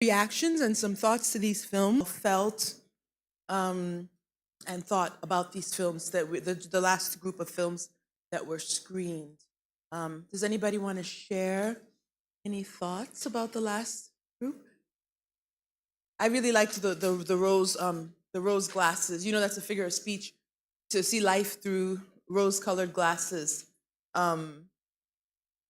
reactions and some thoughts to these films felt and thought about these films that the last group of films that were screened. Does anybody want to share any thoughts about the last group? I really liked the rose glasses. You know, that's a figure of speech, to see life through rose-colored glasses, and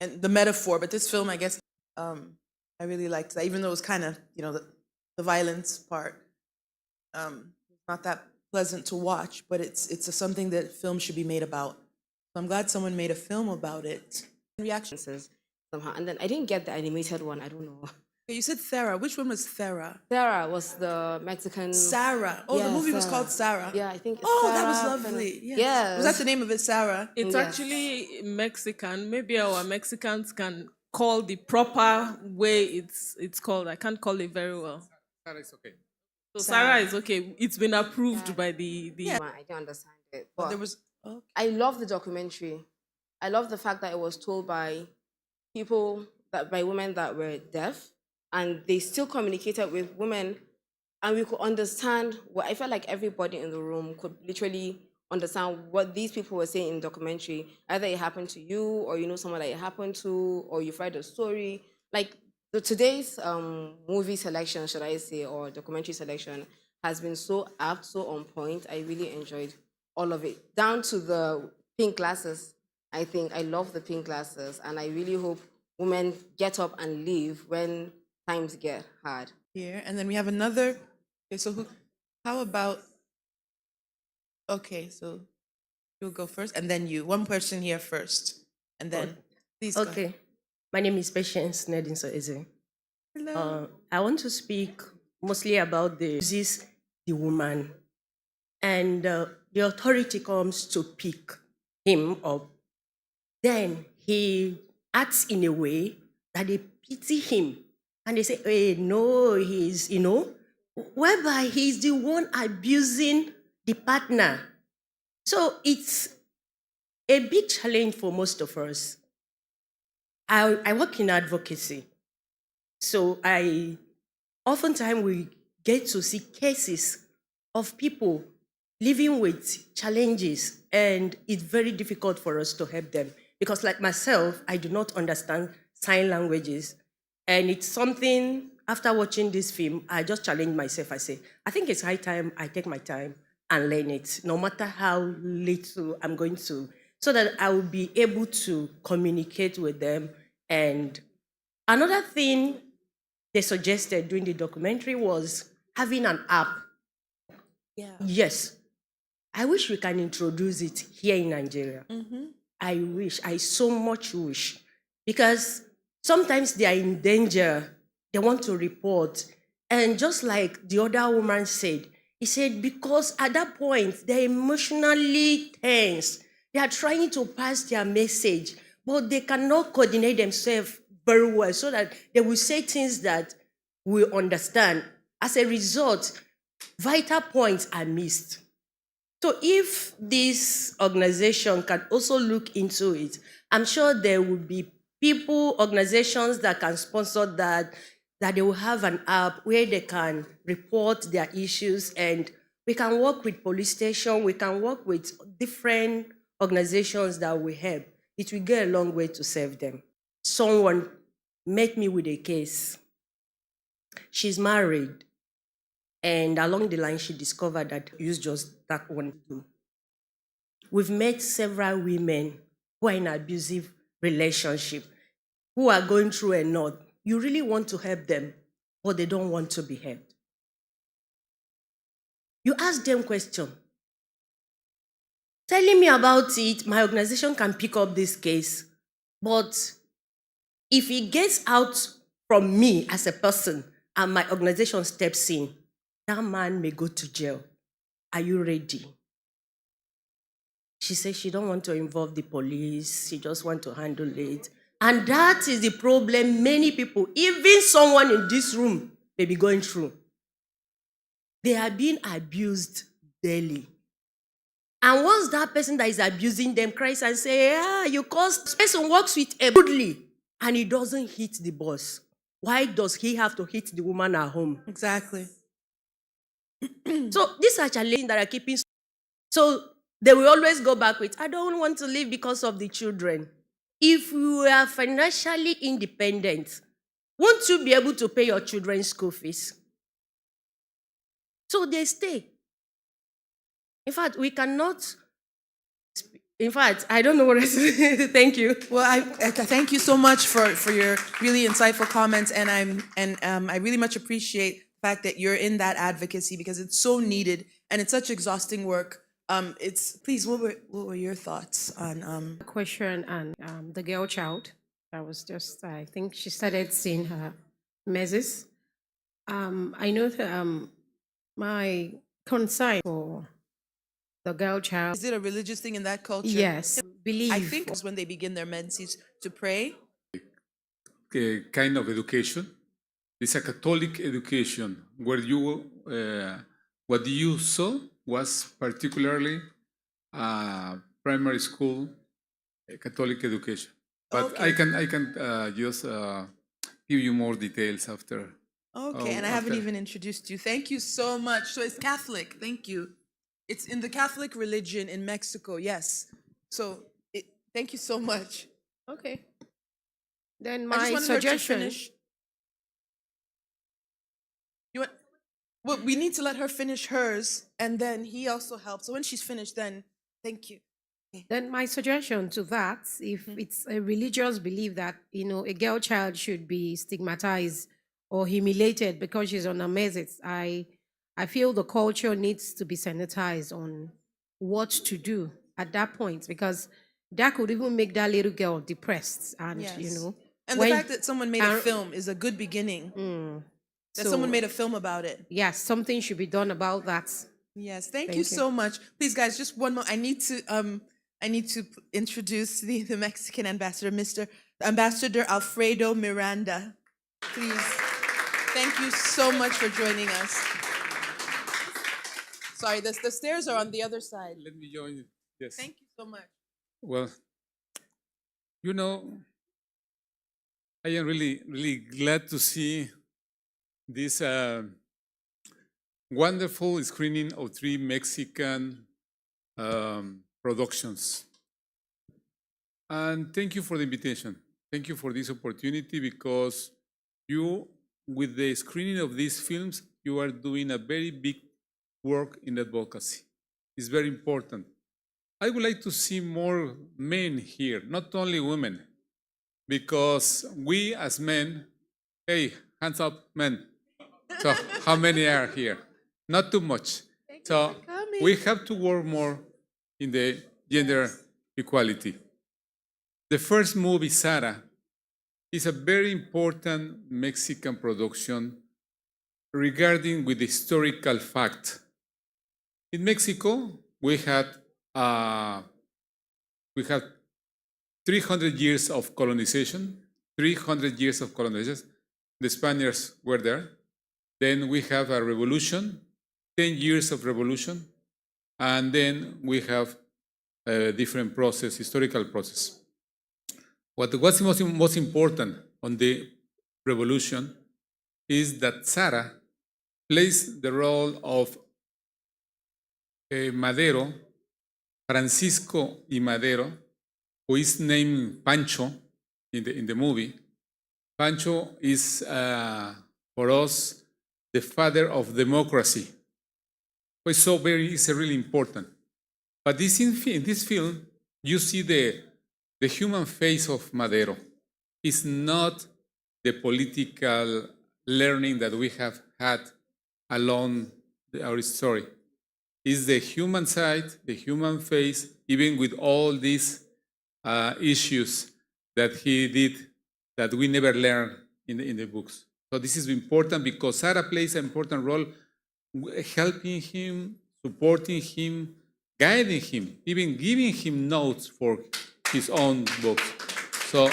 the metaphor. But this film, I guess, I really liked that, even though it was kind of, the violence part. Not that pleasant to watch, but it's something that film should be made about. So I'm glad someone made a film about it. Reactions. Somehow. And then I didn't get the animated one. I don't know. You said Thera. Which one was Thera? Thera was the Mexican. Sarah. Oh, the movie was called Sarah. Yeah, I think. Oh, that was Sarah lovely. Yes. Yes. Was that the name of it, Sarah? It's actually Mexican. Maybe our Mexicans can call the proper way it's called. I can't call it very well. Sarah is okay. So Sarah is okay. It's been approved by the. I don't understand it. But There was. Okay. I love the documentary. I love the fact that it was told by by women that were deaf, and they still communicated with women, and we could understand what I felt like everybody in the room could literally understand what these people were saying in the documentary. Either it happened to you, or you know someone that it happened to, or you've read a story. Like today's movie selection, should I say, or documentary selection has been so apt, so on point. I really enjoyed all of it, down to the pink glasses. I think I love the pink glasses, and I really hope women get up and leave when times get hard. Here, and then we have another. Okay, so how about? Okay, so you'll go first, and then you. One person here first, and then please. Okay, my name is Patience Nedinso Eze. Hello. I want to speak mostly about the woman, and the authority comes to pick him up. Then he acts in a way that they pity him, and they say, "Hey, no, he's whereby he's the one abusing the partner." So it's a big challenge for most of us. I work in advocacy, so oftentimes we get to see cases of people living with challenges, and it's very difficult for us to help them because, like myself, I do not understand sign languages, and it's something. After watching this film, I just challenged myself. I say, I think it's high time I take my time and learn it, no matter how little I'm going to, so that I will be able to communicate with them. And another thing they suggested during the documentary was having an app. Yeah. Yes. I wish we can introduce it here in Nigeria. I so much wish, because sometimes they are in danger. They want to report. And just like the other woman said, he said, because at that point, they're emotionally tense. They are trying to pass their message, but they cannot coordinate themselves very well so that they will say things that we understand. As a result, vital points are missed. So if this organization can also look into it, I'm sure there will be organizations that can sponsor that they will have an app where they can report their issues, and we can work with police station, we can work with different organizations that will help. It will go a long way to save them. Someone met me with a case. She's married, and along the line, she discovered that use just that one too. We've met several women who are in an abusive relationship, who are going through a lot. You really want to help them, but they don't want to be helped. You ask them questions. Telling me about it, my organization can pick up this case, but if it gets out from me as a person and my organization steps in, that man may go to jail. Are you ready? She says she don't want to involve the police. She just wants to handle it. And that is the problem many people, even someone in this room, may be going through. They are being abused daily. And once that person that is abusing them cries and says, you caused, this person works with a goodly, and he doesn't hit the boss. Why does he have to hit the woman at home? Exactly. So these are challenges that are keeping. So they will always go back with, I don't want to live because of the children. If you are financially independent, won't you be able to pay your children's school fees? So they stay. In fact, we cannot. In fact, I don't know what else. Thank you. Well, I thank you so much for your really insightful comments, and I really much appreciate the fact that you're in that advocacy because it's so needed and it's such exhausting work. Please, what were your thoughts on Question and the girl child that was just, I think she started seeing her messes. I know that my concern for the girl child, Is it a religious thing in that culture? yes, believe. I think it's when they begin their menses to pray. Kind of education. It's a Catholic education where you, what you saw was particularly primary school Catholic education. But Okay. I can just give you more details after. Okay, and I haven't even introduced you. Thank you so much. So it's Catholic. Thank you. It's in the Catholic religion in Mexico. Yes. So thank you so much. Okay. Then I just my wanted her to suggestion. finish. You want? Well, we need to let her finish hers, and then he also helps. So when she's finished, then thank you. Then my suggestion to that, if it's a religious belief that, you know, a girl child should be stigmatized or humiliated because she's on a meset, I feel the culture needs to be sanitized on what to do at that point, because that could even make that little girl depressed. And, you Yes. know, And when- the fact that someone made a and- film is a good beginning. That so- someone made a film about it. yes, something should be done about that. Yes, thank you you. so much. Please, guys, just one more. I need to introduce the Mexican ambassador, Mr. Ambassador Alfredo Miranda. Please, thank you so much for joining us. Sorry, the stairs are on the other side. Let me join you. Yes. Thank you so much. Well, you know, I am really glad to see this wonderful screening of 3 Mexican productions. And thank you for the invitation. Thank you for this opportunity because you, with the screening of these films, you are doing a very big work in advocacy. It's very important. I would like to see more men here, not only women, because we as men, hey, hands up, men. So how many are here? Not too much. So we have to work more in the gender equality. The first movie, Sara, is a very important Mexican production regarding with the historical fact. In Mexico, we had 300 years of colonization, 300 years of colonization. The Spaniards were there. Then we have a revolution, 10 years of revolution, and then we have a different process, historical process. What was most important on the revolution is that Sara plays the role of Madero, Francisco y Madero, who is named Pancho in the movie. Pancho is, for us, the father of democracy. It's really important. But in this film, you see the human face of Madero. It's not the political learning that we have had along our story. It's the human side, the human face, even with all these issues that he did that we never learned in the books. So this is important because Sara plays an important role helping him, supporting him, guiding him, even giving him notes for his own books. So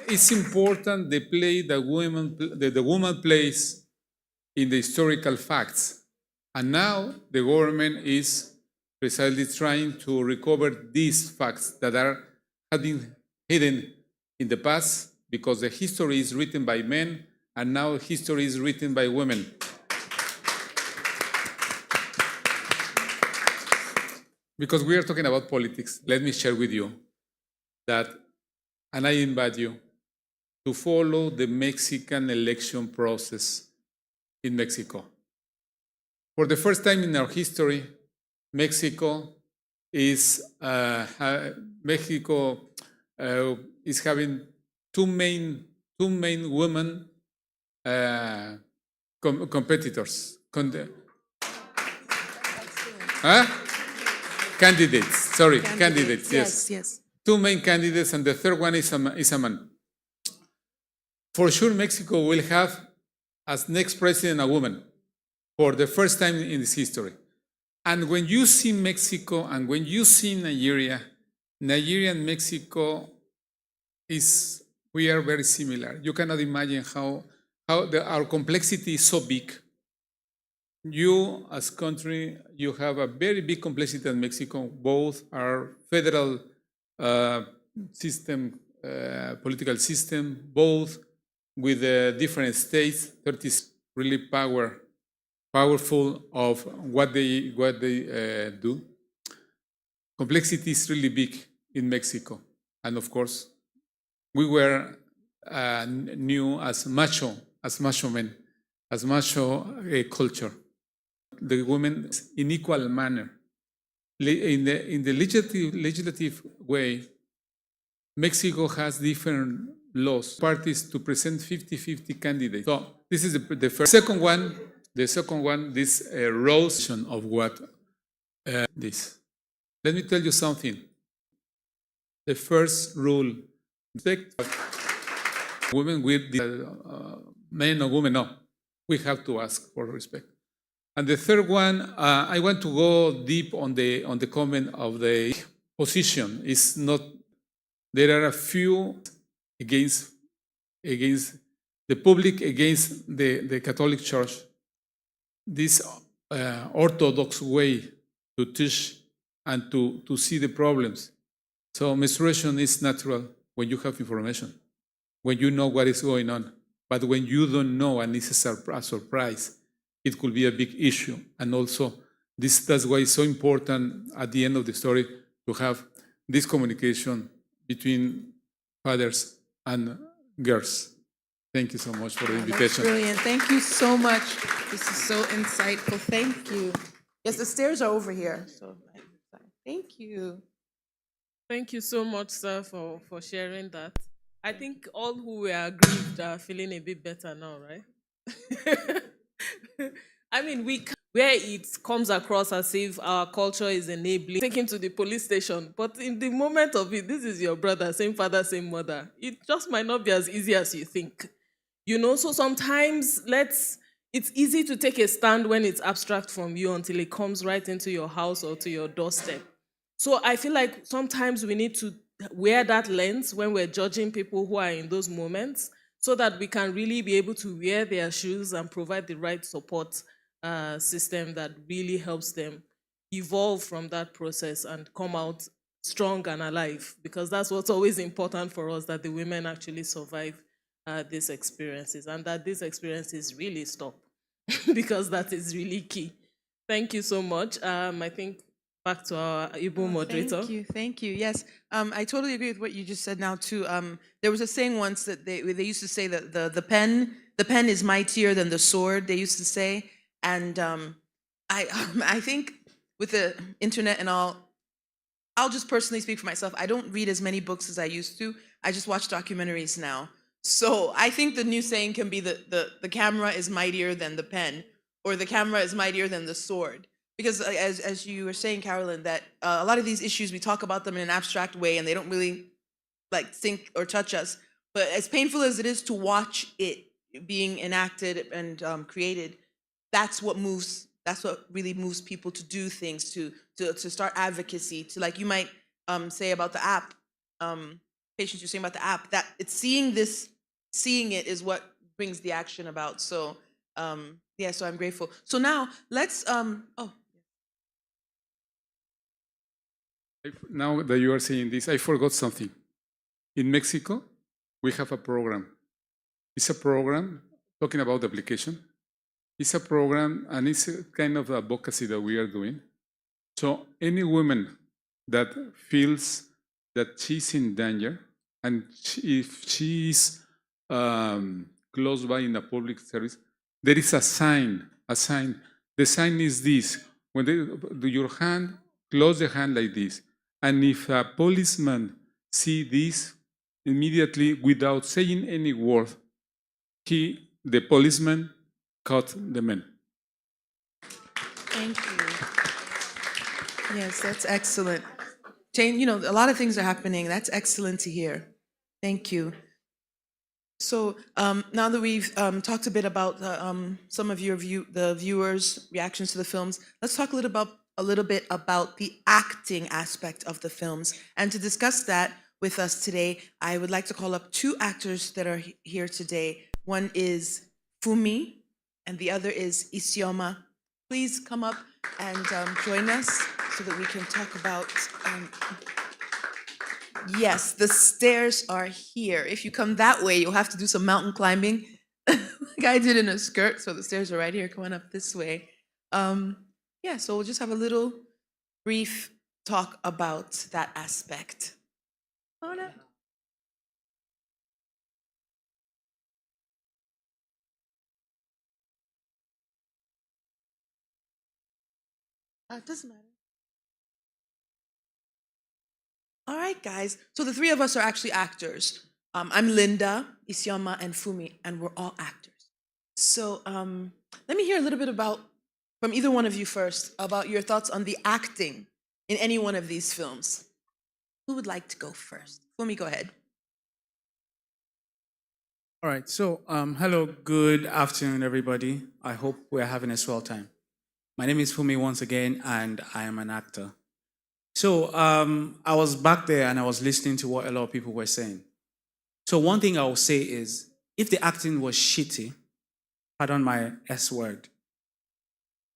it's important the play the woman plays in the historical facts. And now the government is precisely trying to recover these facts that have been hidden in the past because the history is written by men and now history is written by women. Because we are talking about politics, let me share with you that, and I invite you to follow the Mexican election process in Mexico. For the first time in our history, Mexico is having two main women competitors. Candidates. Sorry, candidates. Yes. Yes. Two main candidates, and the third one is a man. For sure, Mexico will have as next president a woman for the first time in its history. And when you see Mexico and when you see Nigeria and Mexico we are very similar. You cannot imagine how our complexity is so big. You, as country, you have a very big complexity in Mexico. Both are federal system, political system, both with different states. 30 really powerful of what they do. Complexity is really big in Mexico, and of course, we were new as macho men, as macho culture. The women in equal manner. In the legislative way, Mexico has different laws, parties to present 50-50 candidates. So this is the first. The second one, this erosion of what this. Let me tell you something. The first rule, respect women with men or women, no. We have to ask for respect. And the third one, I want to go deep on the comment of the position. It's not, there are a few against the public, against the Catholic Church. This orthodox way to teach and to see the problems. So menstruation is natural when you have information, when you know what is going on. But when you don't know and it's a surprise, it could be a big issue. And also, that's why it's so important at the end of the story to have this communication between fathers and girls. Thank you so much for the invitation. Brilliant. Thank you so much. This is so insightful. Thank you. Yes, the stairs are over here. So thank you. Thank you so much, sir, for sharing that. I think all who were aggrieved are feeling a bit better now, right? I mean, where it comes across as if our culture is enabling, take him to the police station. But in the moment of it, this is your brother, same father, same mother. It just might not be as easy as you think. So sometimes it's easy to take a stand when it's abstract from you until it comes right into your house or to your doorstep. So I feel like sometimes we need to wear that lens when we're judging people who are in those moments so that we can really be able to wear their shoes and provide the right support system that really helps them evolve from that process and come out strong and alive, because that's what's always important for us, that the women actually survive these experiences and that these experiences really stop because that is really key. Thank you so much. I think back to our Igbo moderator. Thank you. Yes, I totally agree with what you just said now too. There was a saying once that they used to say that the pen is mightier than the sword. They used to say, and I think with the internet and all, I'll just personally speak for myself. I don't read as many books as I used to. I just watch documentaries now. So I think the new saying can be that the camera is mightier than the pen, or the camera is mightier than the sword. Because as you were saying, Carolyn, that a lot of these issues, we talk about them in an abstract way and they don't really sink or touch us. But as painful as it is to watch it being enacted and created, that's what really moves people to do things, to start advocacy, to, like you might say about the app, Patience, you're saying about the app, that it's seeing it is what brings the action about. So yeah, so I'm grateful. So now let's Now that you are saying this, I forgot something. In Mexico, we have a program. It's a program talking about the application. It's a program and it's a kind of advocacy that we are doing. So any woman that feels that she's in danger and if she is close by in a public service, there is a sign, a sign. The sign is this. When do your hand, close the hand like this. And if a policeman see this, immediately, without saying any word, the policeman caught the man. Thank you. Yes, that's excellent. Jane, a lot of things are happening. That's excellent to hear. Thank you. So now that we've talked a bit about some of the viewers' reactions to the films, let's talk a little bit about the acting aspect of the films. And to discuss that with us today, I would like to call up two actors that are here today. One is Fumi, and the other is Isioma. Please come up and join us so that we can talk about. Yes, the stairs are here. If you come that way, you'll have to do some mountain climbing. Like I did in a skirt, so the stairs are right here. Come on up this way. Yeah, so we'll just have a little brief talk about that aspect. Come on up. It doesn't matter. All right, guys. So the three of us are actually actors. I'm Linda, Isioma, and Fumi, and we're all actors. So let me hear a little bit from either one of you first, about your thoughts on the acting in any one of these films. Who would like to go first? Fumi, go ahead. All right, so hello, good afternoon, everybody. I hope we're having a swell time. My name is Fumi once again, and I am an actor. So I was back there and I was listening to what a lot of people were saying. So one thing I will say is, if the acting was shitty, pardon my S word,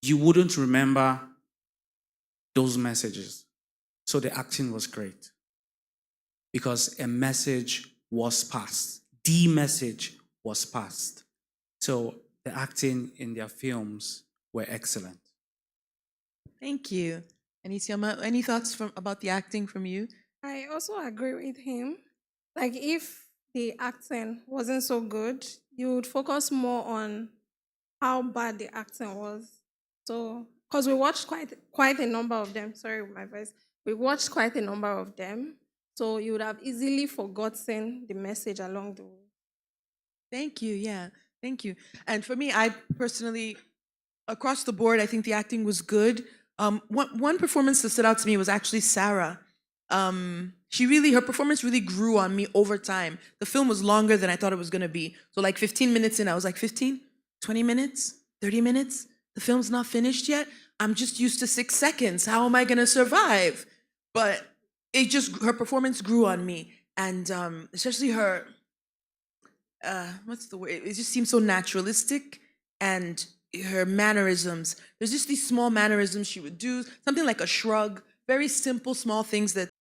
you wouldn't remember those messages. So the acting was great because a message was passed. The message was passed. So the acting in their films were excellent. Thank you. And Isioma, any thoughts about the acting from you? I also agree with him. Like, if the acting wasn't so good, you would focus more on how bad the acting was. So, because we watched quite a number of them. Sorry, my voice. We watched quite a number of them. So you would have easily forgotten the message along the way. Thank you. Yeah, thank you. And for me, I personally, across the board, I think the acting was good. One performance that stood out to me was actually Sarah. Her performance really grew on me over time. The film was longer than I thought it was gonna be. So like 15 minutes in, I was like, 15, 20 minutes, 30 minutes? The film's not finished yet? I'm just used to 6 seconds. How am I gonna survive? But her performance grew on me. And especially her, what's the word? It just seemed so naturalistic, and her mannerisms. There's just these small mannerisms she would do, something like a shrug, very simple, small things that